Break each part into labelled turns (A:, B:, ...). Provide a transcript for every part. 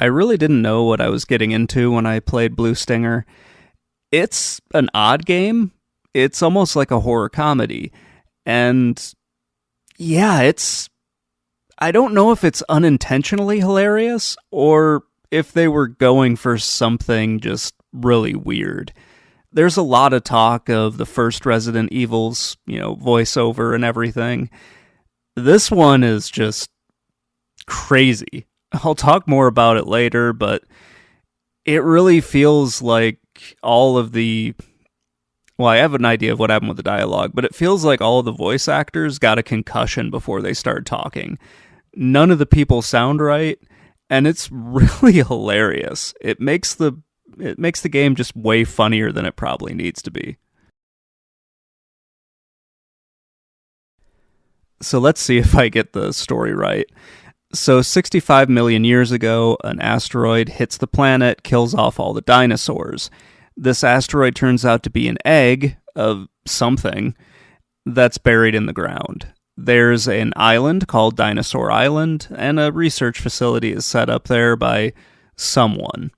A: I really didn't know what I was getting into when I played Blue Stinger. It's an odd game. It's almost like a horror comedy. And yeah, I don't know if it's unintentionally hilarious or if they were going for something just really weird. There's a lot of talk of the first Resident Evil's, voiceover and everything. This one is just crazy. I'll talk more about it later, but it really feels like all of the... Well, I have an idea of what happened with the dialogue, but it feels like all of the voice actors got a concussion before they started talking. None of the people sound right, and it's really hilarious. It makes the game just way funnier than it probably needs to be. So let's see if I get the story right. So 65 million years ago, an asteroid hits the planet, kills off all the dinosaurs. This asteroid turns out to be an egg of something that's buried in the ground. There's an island called Dinosaur Island, and a research facility is set up there by someone.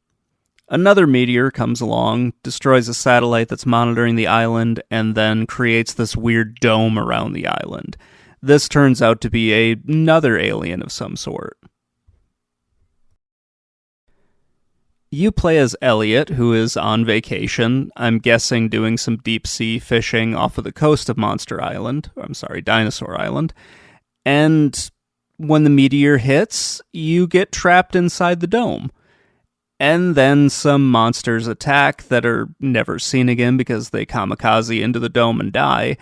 A: Another meteor comes along, destroys a satellite that's monitoring the island, and then creates this weird dome around the island. This turns out to be another alien of some sort. You play as Elliot, who is on vacation, I'm guessing doing some deep-sea fishing off of the coast of Dinosaur Island. And when the meteor hits, you get trapped inside the dome. And then some monsters attack that are never seen again because they kamikaze into the dome and die.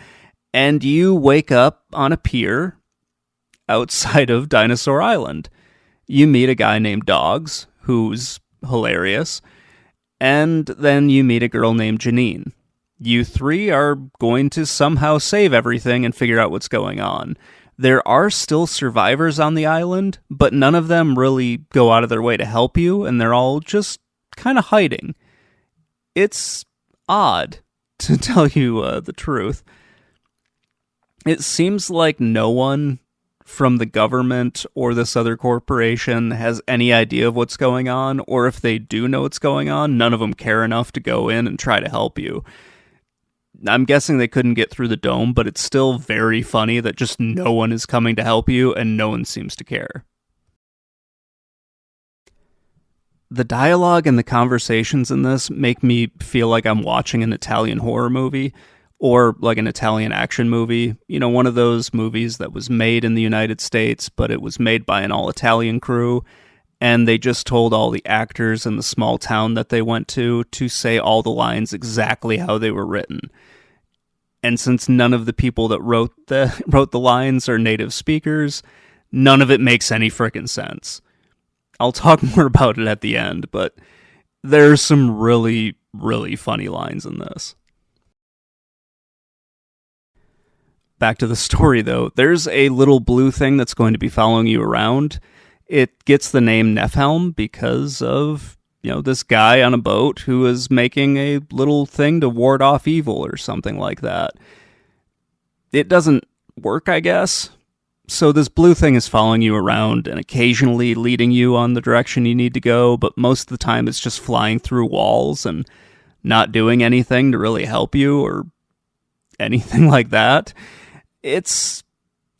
A: And you wake up on a pier outside of Dinosaur Island. You meet a guy named Dogs, who's hilarious, and then you meet a girl named Janine. You three are going to somehow save everything and figure out what's going on. There are still survivors on the island, but none of them really go out of their way to help you, and they're all just kind of hiding. It's odd, to tell you the truth. It seems like no one from the government or this other corporation has any idea of what's going on, or if they do know what's going on, none of them care enough to go in and try to help you. I'm guessing they couldn't get through the dome, but it's still very funny that just no one is coming to help you and no one seems to care. The dialogue and the conversations in this make me feel like I'm watching an Italian horror movie, or like an Italian action movie. One of those movies that was made in the United States, but it was made by an all-Italian crew, and they just told all the actors in the small town that they went to say all the lines exactly how they were written. And since none of the people that wrote the lines are native speakers, none of it makes any frickin' sense. I'll talk more about it at the end, but there's some really, really funny lines in this. Back to the story, though. There's a little blue thing that's going to be following you around. It gets the name Nephelm because of, this guy on a boat who is making a little thing to ward off evil or something like that. It doesn't work, I guess. So this blue thing is following you around and occasionally leading you on the direction you need to go, but most of the time it's just flying through walls and not doing anything to really help you or anything like that. It's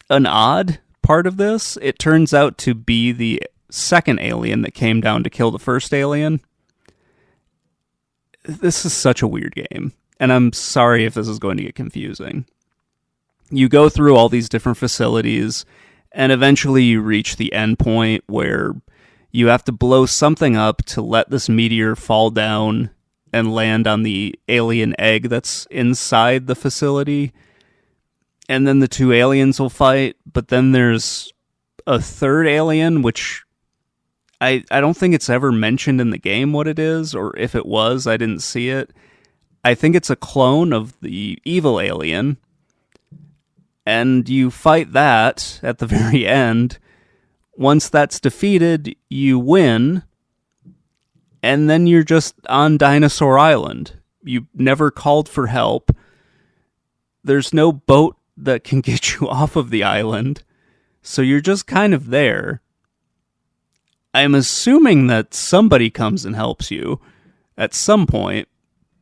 A: an odd part of this. It turns out to be the second alien that came down to kill the first alien. This is such a weird game, and I'm sorry if this is going to get confusing. You go through all these different facilities, and eventually you reach the end point where you have to blow something up to let this meteor fall down and land on the alien egg that's inside the facility. And then the two aliens will fight, but then there's a third alien, which I don't think it's ever mentioned in the game what it is, or if it was, I didn't see it. I think it's a clone of the evil alien, and you fight that at the very end. Once that's defeated, you win, and then you're just on Dinosaur Island. You never called for help. There's no boat that can get you off of the island, so you're just kind of there. I'm assuming that somebody comes and helps you at some point,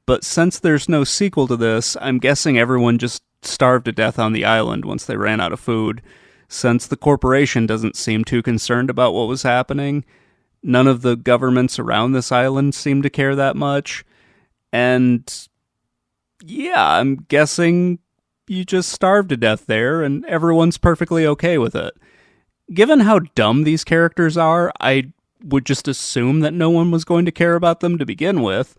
A: but since there's no sequel to this, I'm guessing everyone just starved to death on the island once they ran out of food. Since the corporation doesn't seem too concerned about what was happening, none of the governments around this island seem to care that much. And yeah, I'm guessing you just starved to death there, and everyone's perfectly okay with it. Given how dumb these characters are, I would just assume that no one was going to care about them to begin with.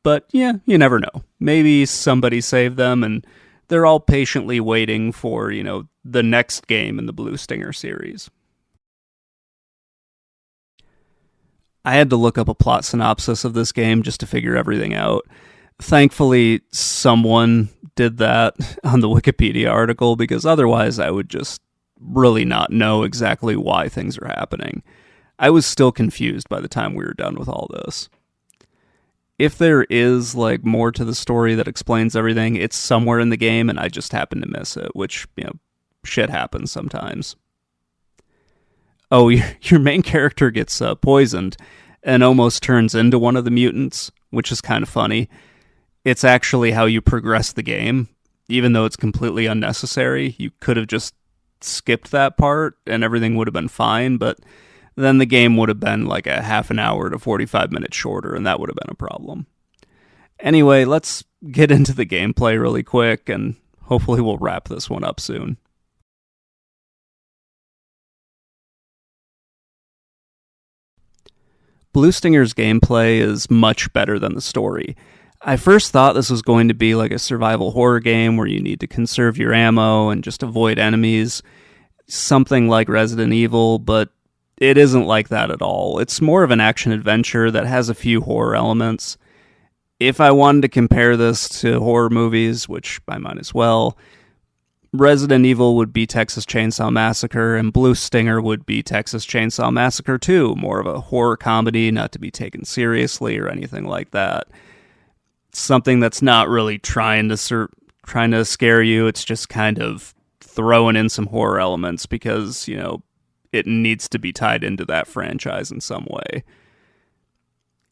A: But yeah, you never know. Maybe somebody saved them, and they're all patiently waiting for, the next game in the Blue Stinger series. I had to look up a plot synopsis of this game just to figure everything out. Thankfully, someone did that on the Wikipedia article, because otherwise I would just really not know exactly why things are happening. I was still confused by the time we were done with all this. If there is more to the story that explains everything, it's somewhere in the game and I just happen to miss it, which, shit happens sometimes. Oh, your main character gets poisoned and almost turns into one of the mutants, which is kind of funny. It's actually how you progress the game, even though it's completely unnecessary. You could have just skipped that part and everything would have been fine, but then the game would have been like a half an hour to 45 minutes shorter, and that would have been a problem. Anyway, let's get into the gameplay really quick, and hopefully we'll wrap this one up soon. Blue Stinger's gameplay is much better than the story. I first thought this was going to be like a survival horror game where you need to conserve your ammo and just avoid enemies, something like Resident Evil, but it isn't like that at all. It's more of an action-adventure that has a few horror elements. If I wanted to compare this to horror movies, which I might as well, Resident Evil would be Texas Chainsaw Massacre, and Blue Stinger would be Texas Chainsaw Massacre 2, more of a horror comedy, not to be taken seriously or anything like that. Something that's not really trying to scare you, it's just kind of throwing in some horror elements because, it needs to be tied into that franchise in some way.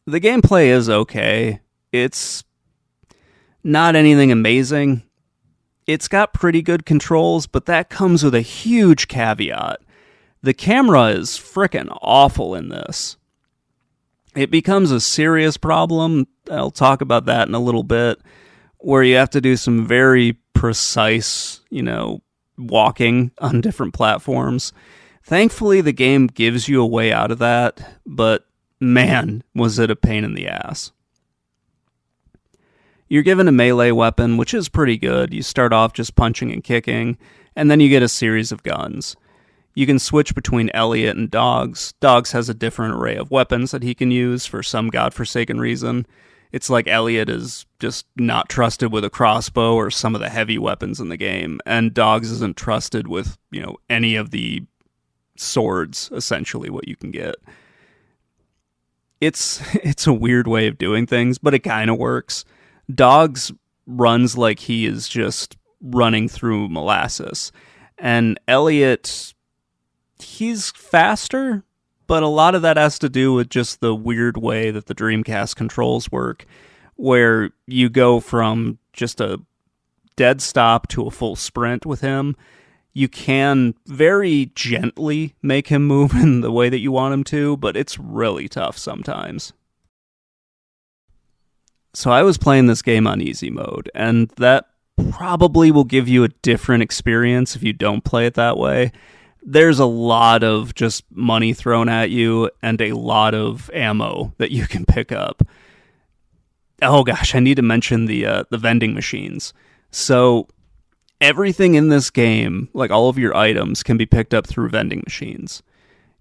A: The gameplay is okay. It's not anything amazing. It's got pretty good controls, but that comes with a huge caveat. The camera is frickin' awful in this. It becomes a serious problem. I'll talk about that in a little bit, where you have to do some very precise, walking on different platforms. Thankfully, the game gives you a way out of that, but man, was it a pain in the ass. You're given a melee weapon, which is pretty good. You start off just punching and kicking, and then you get a series of guns. You can switch between Elliot and Dogs. Dogs has a different array of weapons that he can use for some godforsaken reason. It's like Elliot is just not trusted with a crossbow or some of the heavy weapons in the game, and Dogs isn't trusted with, any of the swords, essentially, what you can get. It's a weird way of doing things, but it kind of works. Dogs runs like he is just running through molasses, and Elliot, he's faster, but a lot of that has to do with just the weird way that the Dreamcast controls work, where you go from just a dead stop to a full sprint with him. You can very gently make him move in the way that you want him to, but it's really tough sometimes. So I was playing this game on easy mode, and that probably will give you a different experience if you don't play it that way. There's a lot of just money thrown at you and a lot of ammo that you can pick up. Oh gosh, I need to mention the vending machines. So everything in this game, like all of your items, can be picked up through vending machines.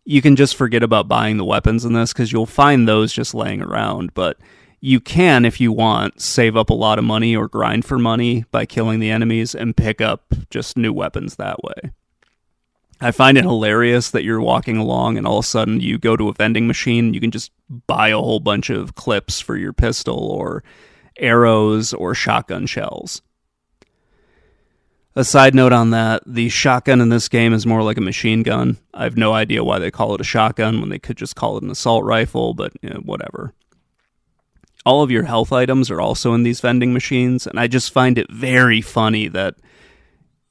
A: You can just forget about buying the weapons in this because you'll find those just laying around, but you can, if you want, save up a lot of money or grind for money by killing the enemies and pick up just new weapons that way. I find it hilarious that you're walking along and all of a sudden you go to a vending machine and you can just buy a whole bunch of clips for your pistol or arrows or shotgun shells. A side note on that, the shotgun in this game is more like a machine gun. I have no idea why they call it a shotgun when they could just call it an assault rifle, but whatever. All of your health items are also in these vending machines, and I just find it very funny that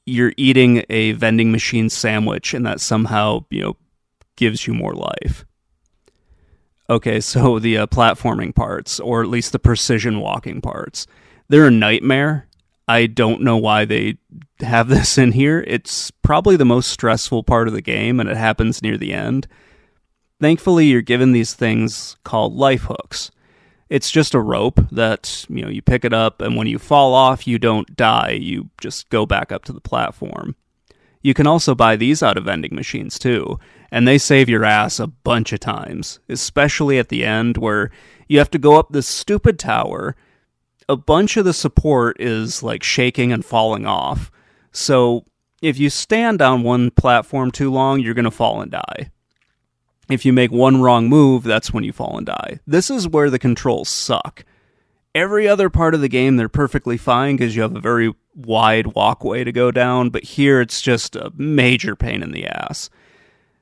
A: you're eating a vending machine sandwich and that somehow, gives you more life. Okay, so the platforming parts, or at least the precision walking parts, they're a nightmare. I don't know why they have this in here. It's probably the most stressful part of the game, and it happens near the end. Thankfully, you're given these things called life hooks. It's just a rope that, you pick it up, and when you fall off, you don't die. You just go back up to the platform. You can also buy these out of vending machines, too, and they save your ass a bunch of times, especially at the end where you have to go up this stupid tower. A bunch of the support is, shaking and falling off. So if you stand on one platform too long, you're going to fall and die. If you make one wrong move, that's when you fall and die. This is where the controls suck. Every other part of the game, they're perfectly fine because you have a very wide walkway to go down, but here it's just a major pain in the ass.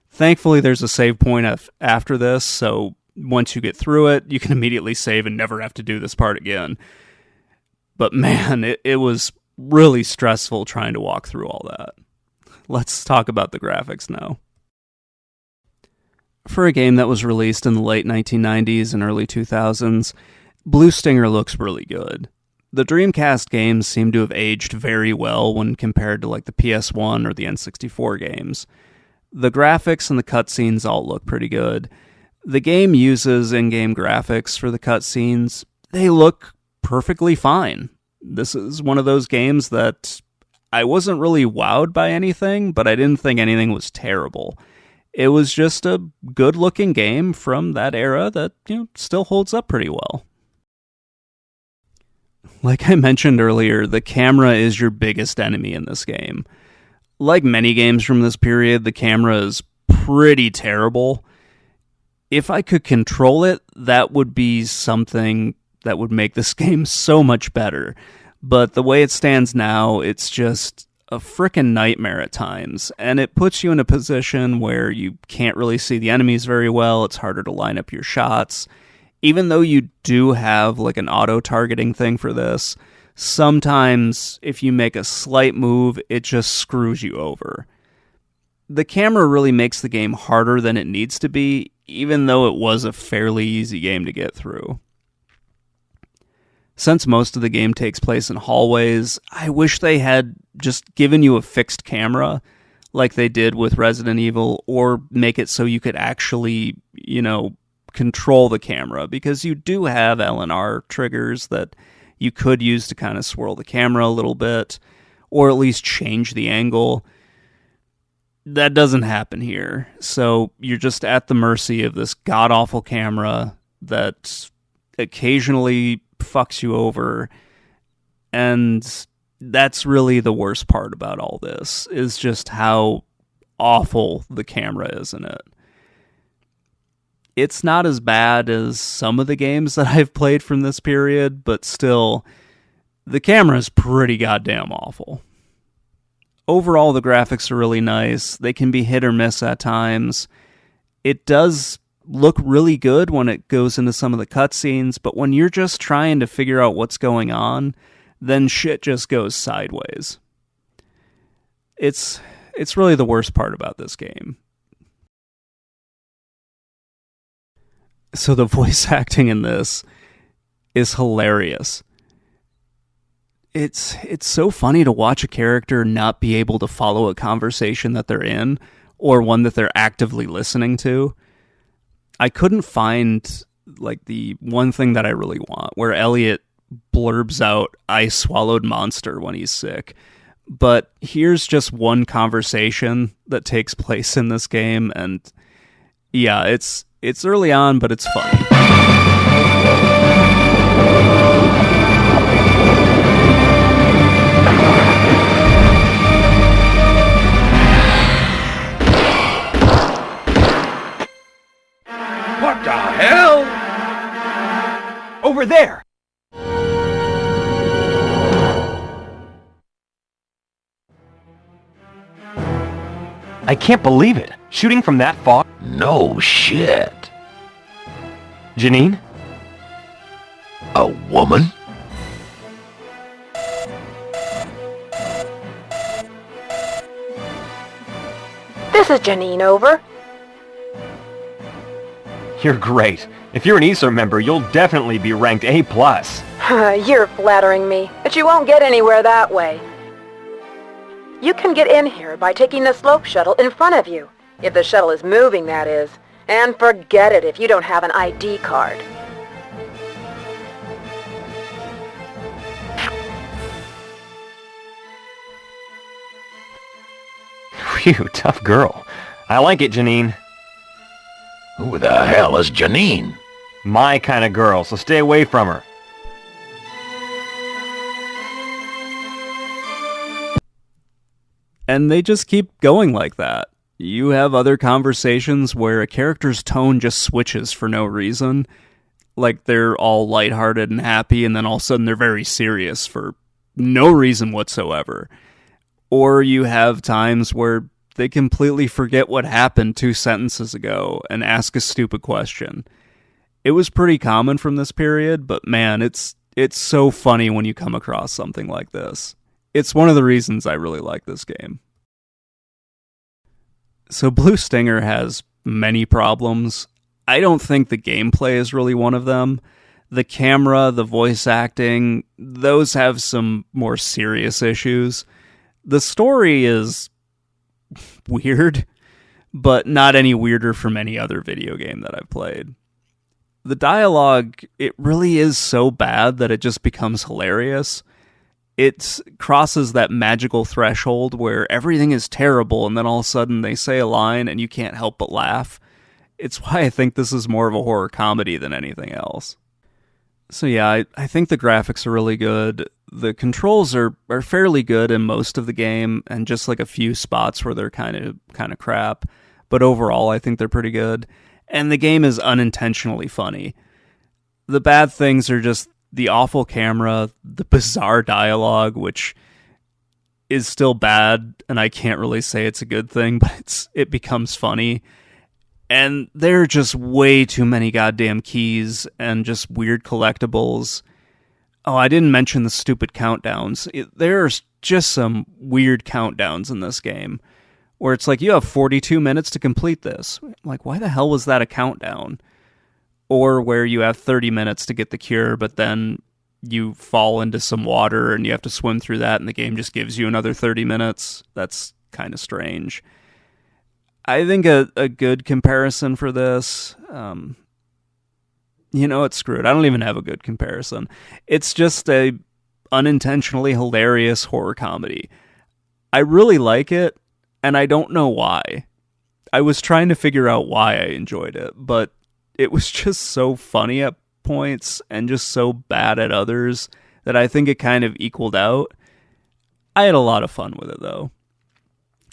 A: Thankfully, there's a save point after this, so once you get through it, you can immediately save and never have to do this part again. But man, it was really stressful trying to walk through all that. Let's talk about the graphics now. For a game that was released in the late 1990s and early 2000s, Blue Stinger looks really good. The Dreamcast games seem to have aged very well when compared to the PS1 or the N64 games. The graphics and the cutscenes all look pretty good. The game uses in-game graphics for the cutscenes. They look perfectly fine. This is one of those games that I wasn't really wowed by anything, but I didn't think anything was terrible. It was just a good-looking game from that era that, still holds up pretty well. Like I mentioned earlier, the camera is your biggest enemy in this game. Like many games from this period, the camera is pretty terrible. If I could control it, that would be something that would make this game so much better. But the way it stands now, it's just a frickin' nightmare at times, and it puts you in a position where you can't really see the enemies very well. It's harder to line up your shots. Even though you do have an auto-targeting thing for this, sometimes if you make a slight move, it just screws you over. The camera really makes the game harder than it needs to be, even though it was a fairly easy game to get through. Since most of the game takes place in hallways, I wish they had just given you a fixed camera like they did with Resident Evil, or make it so you could actually, control the camera, because you do have L&R triggers that you could use to kind of swirl the camera a little bit, or at least change the angle. That doesn't happen here, so you're just at the mercy of this god-awful camera that occasionally fucks you over, and that's really the worst part about all this, is just how awful the camera is in it. It's not as bad as some of the games that I've played from this period, but still, the camera is pretty goddamn awful. Overall, the graphics are really nice. They can be hit or miss at times. It does look really good when it goes into some of the cutscenes, but when you're just trying to figure out what's going on, then shit just goes sideways. It's really the worst part about this game. So the voice acting in this is hilarious. It's so funny to watch a character not be able to follow a conversation that they're in, or one that they're actively listening to. I couldn't find the one thing that I really want, where Elliot blurbs out, "I swallowed monster" when he's sick. But here's just one conversation that takes place in this game, and yeah, it's early on, but it's funny.
B: What the hell? Over there! I can't believe it. Shooting from that far?
C: No shit.
B: Janine?
C: A woman?
D: This is Janine, over.
B: You're great. If you're an ESA member, you'll definitely be ranked A+.
D: You're flattering me, but you won't get anywhere that way. You can get in here by taking the slope shuttle in front of you. If the shuttle is moving, that is. And forget it if you don't have an ID card.
B: Phew, tough girl. I like it, Janine.
C: Who the hell is Janine?
B: My kind of girl, so stay away from her.
A: And they just keep going like that. You have other conversations where a character's tone just switches for no reason. Like they're all lighthearted and happy, and then all of a sudden they're very serious for no reason whatsoever. Or you have times where they completely forget what happened 2 sentences ago and ask a stupid question. It was pretty common from this period, but man, it's so funny when you come across something like this. It's one of the reasons I really like this game. So Blue Stinger has many problems. I don't think the gameplay is really one of them. The camera, the voice acting, those have some more serious issues. The story is weird, but not any weirder from any other video game that I've played. The dialogue, it really is so bad that it just becomes hilarious. It crosses that magical threshold where everything is terrible and then all of a sudden they say a line and you can't help but laugh. It's why I think this is more of a horror comedy than anything else. So yeah, I think the graphics are really good. The controls are fairly good in most of the game, and just like a few spots where they're kind of crap. But overall, I think they're pretty good. And the game is unintentionally funny. The bad things are just the awful camera, the bizarre dialogue, which is still bad, and I can't really say it's a good thing, but it becomes funny. And there are just way too many goddamn keys and just weird collectibles. Oh, I didn't mention the stupid countdowns. There's just some weird countdowns in this game where it's like, you have 42 minutes to complete this. Like, why the hell was that a countdown? Or where you have 30 minutes to get the cure, but then you fall into some water and you have to swim through that and the game just gives you another 30 minutes. That's kind of strange. I think a good comparison for this, it's screwed. I don't even have a good comparison. It's just a unintentionally hilarious horror comedy. I really like it, and I don't know why. I was trying to figure out why I enjoyed it, but it was just so funny at points and just so bad at others that I think it kind of equaled out. I had a lot of fun with it, though.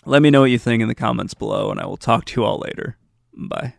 A: Let me know what you think in the comments below, and I will talk to you all later. Bye.